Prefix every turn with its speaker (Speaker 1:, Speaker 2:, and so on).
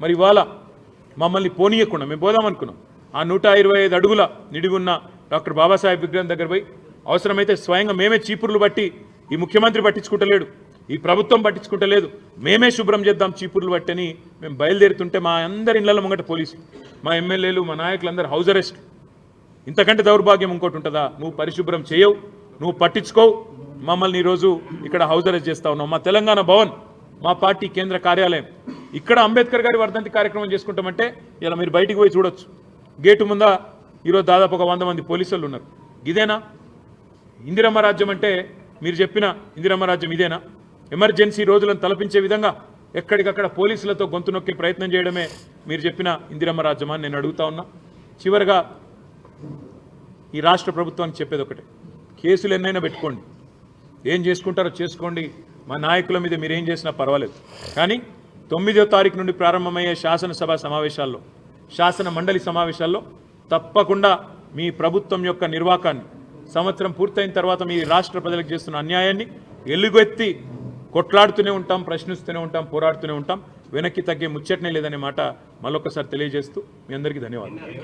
Speaker 1: మరి ఇవాళ మమ్మల్ని పోనీయకుండా మేము పోదామనుకున్నాం. ఆ 125 అడుగుల నిడిగున్న డాక్టర్ బాబాసాహెబ్ విగ్రహం దగ్గర పోయి అవసరమైతే స్వయంగా మేమే చీపుర్లు బట్టి, ఈ ముఖ్యమంత్రి పట్టించుకుంటలేడు, ఈ ప్రభుత్వం పట్టించుకుంటలేదు, మేమే శుభ్రం చేద్దాం చీపుర్లు బట్టని మేము బయలుదేరుతుంటే మా అందరి ఇళ్ల ముంగట పోలీసులు, మా ఎమ్మెల్యేలు, మా నాయకులందరూ హౌస్ అరెస్ట్. ఇంతకంటే దౌర్భాగ్యం ఇంకోటి ఉంటుందా? నువ్వు పరిశుభ్రం చేయవు, నువ్వు పట్టించుకోవు, మమ్మల్ని ఈరోజు ఇక్కడ హౌస్ అరెస్ట్ చేస్తా ఉన్నావు. మా తెలంగాణ భవన్, మా పార్టీ కేంద్ర కార్యాలయం, ఇక్కడ అంబేద్కర్ గారి వర్ధంతి కార్యక్రమం చేసుకుంటామంటే ఇలా మీరు బయటికి పోయి చూడొచ్చు. గేటు ముందా ఈరోజు దాదాపు ఒక 100 మంది పోలీసులు ఉన్నారు. ఇదేనా ఇందిరమ్మ రాజ్యం అంటే? మీరు చెప్పిన ఇందిరమ్మ రాజ్యం ఇదేనా? ఎమర్జెన్సీ రోజులను తలపించే విధంగా ఎక్కడికక్కడ పోలీసులతో గొంతు నొక్కే ప్రయత్నం చేయడమే మీరు చెప్పిన ఇందిరమ్మ రాజ్యమా అని నేను అడుగుతా ఉన్నా. చివరిగా ఈ రాష్ట్ర ప్రభుత్వానికి చెప్పేది ఒకటే, కేసులు ఎన్నైనా పెట్టుకోండి, ఏం చేసుకుంటారో చేసుకోండి, మా నాయకుల మీద మీరేం చేసినా పర్వాలేదు. కానీ 9వ తారీఖు నుండి ప్రారంభమయ్యే శాసనసభ సమావేశాల్లో, శాసన మండలి సమావేశాల్లో తప్పకుండా మీ ప్రభుత్వం యొక్క నిర్వాకాన్ని, సంవత్సరం పూర్తయిన తర్వాత మీ రాష్ట్ర ప్రజలకు చేస్తున్న అన్యాయాన్ని ఎలుగెత్తి కొట్లాడుతూనే ఉంటాం, ప్రశ్నిస్తూనే ఉంటాం, పోరాడుతూనే ఉంటాం. వెనక్కి తగ్గే ముచ్చటనే లేదనే మాట మళ్ళొకసారి తెలియజేస్తూ మీ అందరికీ ధన్యవాదాలు.